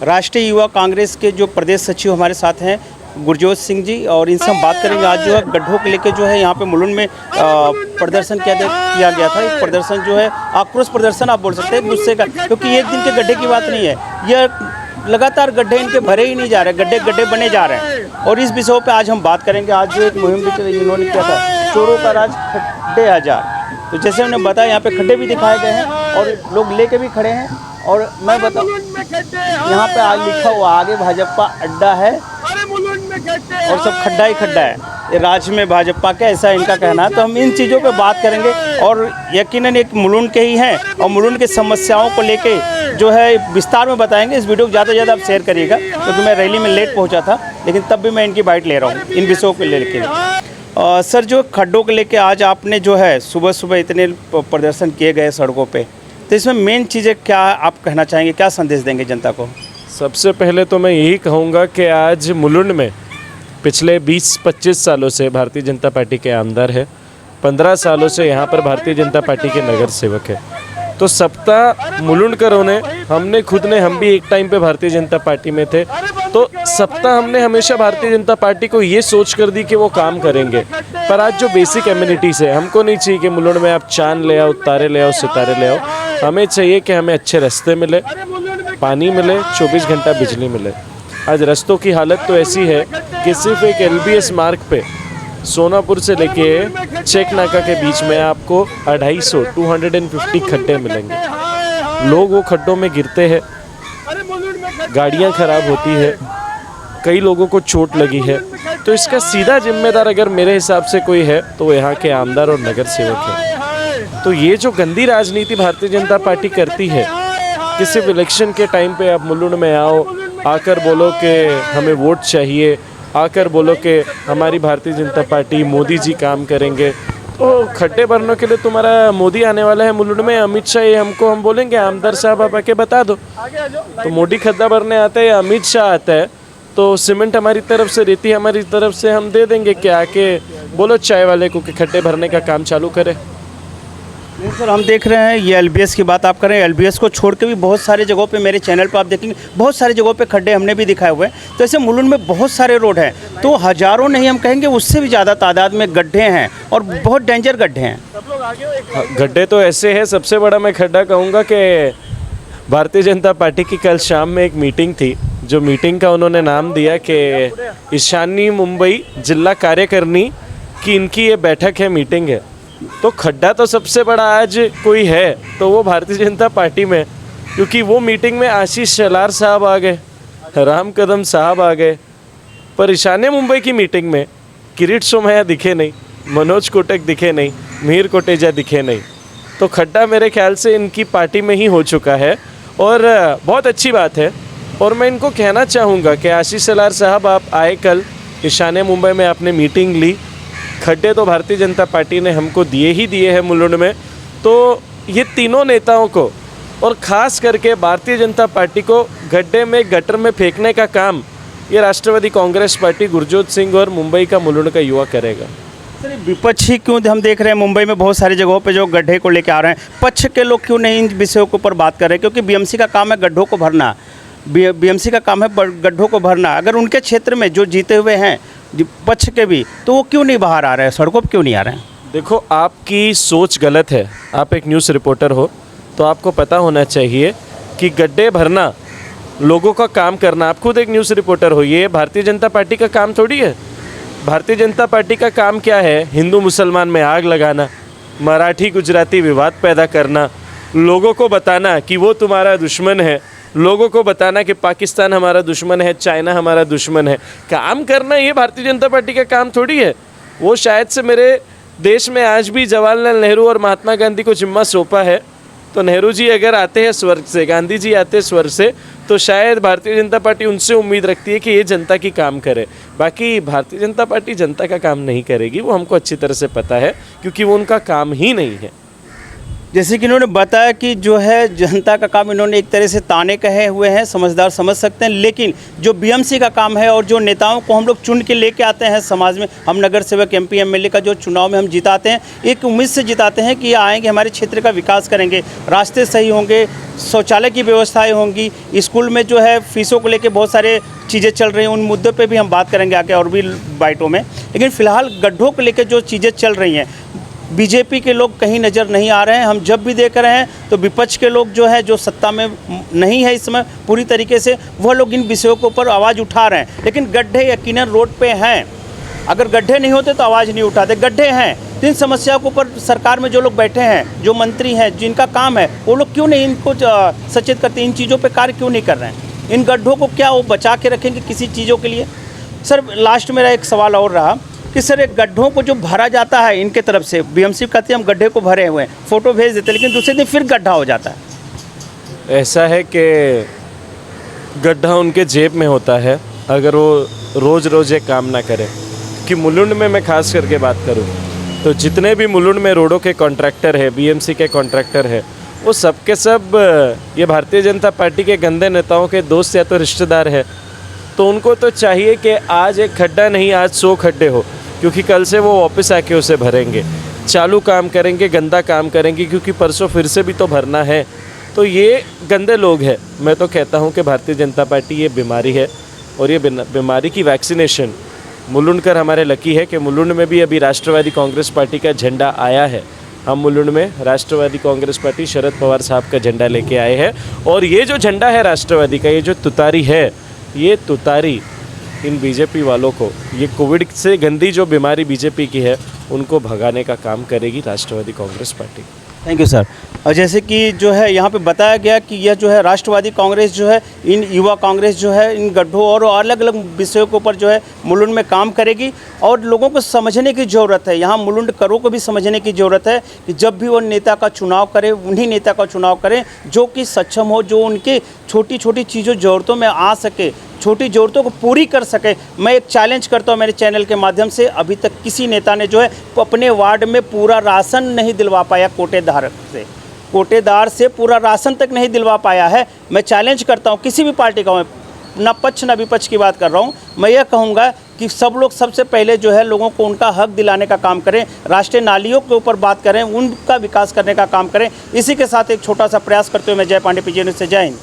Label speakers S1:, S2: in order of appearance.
S1: राष्ट्रीय युवा कांग्रेस के जो प्रदेश सचिव हमारे साथ हैं गुरजोत सिंह जी, और इनसे हम बात करेंगे। आज जो है गड्ढों को लेकर जो है यहाँ पे मुलुंड में प्रदर्शन किया गया था। एक प्रदर्शन जो है आक्रोश प्रदर्शन आप बोल सकते हैं, गुस्से का, क्योंकि एक दिन के गड्ढे की बात नहीं है, यह लगातार गड्ढे इनके भरे ही नहीं जा रहे, गड्ढे बने जा रहे हैं। और इस विषय पे आज हम बात करेंगे। आज जो एक मुहिम भी इन्होंने किया था, चोरों का राज खड्डे आजाद। तो जैसे हमने बताया यहाँ पे खड्डे भी दिखाए गए हैं और लोग लेके भी खड़े हैं। और मैं बताऊँ यहाँ पे आज लिखा हुआ आगे भाजपा अड्डा है और सब खड्डा ही खड्डा है, ये राज्य में भाजपा का, ऐसा इनका कहना है। तो हम इन चीज़ों पे बात करेंगे और यकीनन एक मुलुंड के ही हैं और मुलुंड की समस्याओं को लेके जो है विस्तार में बताएंगे। इस वीडियो को ज़्यादा से ज़्यादा आप शेयर करिएगा, क्योंकि मैं रैली में लेट पहुंचा था, लेकिन तब भी मैं इनकी बाइट ले रहा हूँ इन विषयों को लेके। सर, जो खड्डों को लेके आज आपने जो है सुबह सुबह इतने प्रदर्शन किए गए सड़कों पे, तो इसमें मेन चीज़ें क्या आप कहना चाहेंगे, क्या संदेश देंगे जनता को?
S2: सबसे पहले तो मैं यही कहूँगा कि आज मुलुंड में पिछले 20-25 सालों से भारतीय जनता पार्टी के आमदार है, 15 सालों से यहाँ पर भारतीय जनता पार्टी के नगर सेवक है। तो सप्ताह मुलुंडकरों ने, हम भी एक टाइम पे भारतीय जनता पार्टी में थे, तो सप्ताह हमने हमेशा भारतीय जनता पार्टी को ये सोच कर दी कि वो काम करेंगे। पर आज जो बेसिक एमिनिटीज़ है, हमको नहीं चाहिए कि मुलुंड में आप चांद ले आओ, तारे ले आओ, सितारे ले आओ। हमें चाहिए कि हमें अच्छे रास्ते मिले, पानी मिले, 24 घंटा बिजली मिले। आज रास्तों की हालत तो ऐसी है कि सिर्फ एक LBS मार्ग पे सोनापुर से लेके चेक नाका के बीच में आपको 250 खड्डे मिलेंगे। लोग वो खड्डों में गिरते हैं, गाड़ियां खराब होती है, कई लोगों को चोट लगी है। तो इसका सीधा जिम्मेदार अगर मेरे हिसाब से कोई है तो वो यहाँ के आमदार और नगर सेवक है। तो ये जो गंदी राजनीति भारतीय जनता पार्टी करती है कि सिर्फ इलेक्शन के टाइम पे आप मुलुंड में आओ, आकर बोलो कि हमें वोट चाहिए, आकर बोलो कि हमारी भारतीय जनता पार्टी, मोदी जी काम करेंगे। तो खड्डे भरने के लिए तुम्हारा मोदी आने वाला है मुलुंड में, अमित शाह, ये हमको हम बोलेंगे आमदार साहब आप आके बता दो। तो मोदी खड्डा भरने आता है या अमित शाह आता है, तो सीमेंट हमारी तरफ से, रेती हमारी तरफ से हम दे देंगे कि आके बोलो चाय वाले को कि खड्डे भरने का काम चालू करे।
S1: नहीं सर, हम देख रहे हैं ये LBS की बात आप कर रहे हैं। LBS को छोड़ के भी बहुत सारे जगहों पे, मेरे चैनल पर आप देखेंगे बहुत सारी जगहों पे खड्डे हमने भी दिखाए हुए हैं। तो ऐसे मुलुंड में बहुत सारे रोड हैं, तो हज़ारों नहीं, हम कहेंगे उससे भी ज़्यादा तादाद में गड्ढे हैं और बहुत डेंजर गड्ढे हैं।
S2: गड्ढे तो ऐसे हैं, सबसे बड़ा मैं खड्डा कहूँगा कि भारतीय जनता पार्टी की कल शाम में एक मीटिंग थी, जो मीटिंग का उन्होंने नाम दिया कि ईशानी मुंबई जिला कार्यकारिणी की इनकी ये बैठक है, मीटिंग है। तो खड्डा तो सबसे बड़ा आज कोई है तो वो भारतीय जनता पार्टी में, क्योंकि वो मीटिंग में आशीष शेलार साहब आ गए, राम कदम साहब आ गए, पर ईशान्य मुंबई की मीटिंग में किरीट सोमैया दिखे नहीं, मनोज कोटक दिखे नहीं, मीर कोटेजा दिखे नहीं। तो खड्डा मेरे ख्याल से इनकी पार्टी में ही हो चुका है और बहुत अच्छी बात है। और मैं इनको कहना चाहूँगा कि आशीष शेलार साहब, आप आए कल ईशान्य मुंबई में, आपने मीटिंग ली, खड्डे तो भारतीय जनता पार्टी ने हमको दिए ही दिए हैं मुलुंड में। तो ये तीनों नेताओं को और ख़ास करके भारतीय जनता पार्टी को गड्ढे में, गटर में फेंकने का काम ये राष्ट्रवादी कांग्रेस पार्टी, गुरजोत सिंह और मुंबई का, मुलुंड का युवा करेगा।
S1: सर, विपक्ष ही क्यों, हम देख रहे हैं मुंबई में बहुत सारी जगहों पे जो गड्ढे को लेकर आ रहे हैं, पक्ष के लोग क्यों नहीं इन विषयों के ऊपर बात कर रहे हैं? क्योंकि BMC का काम है गड्ढों को भरना, BMC का काम है गड्ढों को भरना। अगर उनके क्षेत्र में जो जीते हुए हैं पक्ष के भी, तो वो क्यों नहीं बाहर आ रहे हैं, सड़कों पर क्यों नहीं आ रहे हैं?
S2: देखो, आपकी सोच गलत है। आप एक न्यूज़ रिपोर्टर हो तो आपको पता होना चाहिए कि गड्ढे भरना लोगों का काम करना, आप खुद एक न्यूज़ रिपोर्टर हो, ये भारतीय जनता पार्टी का काम थोड़ी है। भारतीय जनता पार्टी का काम क्या है? हिंदू मुसलमान में आग लगाना, मराठी गुजराती विवाद पैदा करना, लोगों को बताना कि वो तुम्हारा दुश्मन है, लोगों को बताना कि पाकिस्तान हमारा दुश्मन है, चाइना हमारा दुश्मन है। काम करना ये भारतीय जनता पार्टी का काम थोड़ी है। वो शायद से मेरे देश में आज भी जवाहरलाल नेहरू और महात्मा गांधी को जिम्मा सौंपा है। तो नेहरू जी अगर आते हैं स्वर्ग से, गांधी जी आते हैं स्वर्ग से, तो शायद भारतीय जनता पार्टी उनसे उम्मीद रखती है कि ये जनता की काम करे। बाकी भारतीय जनता पार्टी जनता का काम नहीं करेगी, वो हमको अच्छी तरह से पता है, क्योंकि वो उनका काम ही नहीं है।
S1: जैसे कि इन्होंने बताया कि जो है जनता का काम इन्होंने एक तरह से ताने कहे हुए हैं, समझदार समझ सकते हैं, लेकिन जो बीएमसी का काम है और जो नेताओं को हम लोग चुन के लेके आते हैं समाज में, हम नगर सेवक एमपी एमएलए का जो चुनाव में हम जिताते हैं, एक उम्मीद से जिताते हैं कि ये आएंगे, हमारे क्षेत्र का विकास करेंगे, रास्ते सही होंगे, शौचालय की व्यवस्थाएँ होंगी, स्कूल में जो है फीसों को लेकर बहुत सारे चीज़ें चल रही हैं, उन मुद्दों पे भी हम बात करेंगे आके और भी बाइटों में। लेकिन फ़िलहाल गड्ढों को लेकर जो चीज़ें चल रही हैं, बीजेपी के लोग कहीं नज़र नहीं आ रहे हैं। हम जब भी देख रहे हैं तो विपक्ष के लोग जो है, जो सत्ता में नहीं है इस समय पूरी तरीके से, वह लोग इन विषयों के ऊपर आवाज़ उठा रहे हैं। लेकिन गड्ढे यकीनन रोड पे हैं, अगर गड्ढे नहीं होते तो आवाज़ नहीं उठाते। गड्ढे हैं तो इन समस्याओं के ऊपर सरकार में जो लोग बैठे हैं, जो मंत्री हैं, जिनका काम है, वो लोग क्यों नहीं इनको सचेत करते, इन चीज़ों पर कार्य क्यों नहीं कर रहे हैं? इन गड्ढों को क्या वो बचा के रखेंगे किसी चीज़ों के लिए? सर लास्ट मेरा एक सवाल और रहा कि सर एक गड्ढों को जो भरा जाता है इनके तरफ से, बीएमसी कहते हैं हम गड्ढे को भरे हुए हैं, फ़ोटो भेज देते, लेकिन दूसरे दिन फिर गड्ढा हो जाता है।
S2: ऐसा है कि गड्ढा उनके जेब में होता है अगर वो रोज़ रोज़ ये काम ना करें। कि मुलुंड में मैं खास करके बात करूं तो जितने भी मुलुंड में रोडों के कॉन्ट्रैक्टर है, बीएमसी के कॉन्ट्रैक्टर है, वो सब के सब ये भारतीय जनता पार्टी के गंदे नेताओं के दोस्त या तो रिश्तेदार है। तो उनको तो चाहिए कि आज एक खड्डा नहीं, आज 100 खड्डे हो, क्योंकि कल से वो वापस आके उसे भरेंगे, चालू काम करेंगे, गंदा काम करेंगे, क्योंकि परसों फिर से भी तो भरना है। तो ये गंदे लोग हैं। मैं तो कहता हूँ कि भारतीय जनता पार्टी ये बीमारी है, और ये बीमारी की वैक्सीनेशन मुलुंडकर हमारे लकी है कि मुलुंड में भी अभी राष्ट्रवादी कांग्रेस पार्टी का झंडा आया है। हम मुलुंड में राष्ट्रवादी कांग्रेस पार्टी शरद पवार साहब का झंडा लेके आए हैं, और ये जो झंडा है राष्ट्रवादी का, ये जो तुतारी है, ये तुतारी इन बीजेपी वालों को, ये कोविड से गंदी जो बीमारी बीजेपी की है, उनको भगाने का काम करेगी राष्ट्रवादी Congress party.
S1: Thank you sir. और जैसे कि जो है यहाँ पे बताया गया कि यह जो है राष्ट्रवादी कांग्रेस जो है, इन युवा कांग्रेस जो है, इन गड्ढों और अलग अलग विषयों के ऊपर जो है मुलुंड में काम करेगी, और लोगों को समझने की ज़रूरत है, यहाँ मुलुंडकरों को भी समझने की ज़रूरत है कि जब भी वो नेता का चुनाव करें, उन्हीं नेता का चुनाव करें जो कि सक्षम हो, जो उनके छोटी छोटी चीज़ों ज़रूरतों में आ सके, छोटी ज़रूरतों को पूरी कर सके। मैं एक चैलेंज करता हूँ मेरे चैनल के माध्यम से, अभी तक किसी नेता ने जो है अपने वार्ड में पूरा राशन नहीं दिलवा पाया, कोटेदार से पूरा राशन तक नहीं दिलवा पाया है। मैं चैलेंज करता हूँ किसी भी पार्टी का, ना पक्ष ना विपक्ष की बात कर रहा हूँ, मैं यह कहूँगा कि सब लोग सबसे पहले जो है लोगों को उनका हक दिलाने का काम करें, राष्ट्रीय नालियों के ऊपर बात करें, उनका विकास करने का काम करें। इसी के साथ एक छोटा सा प्रयास करते हुए मैं जय पांडे, PJ न्यूज़ से, जय हिंद।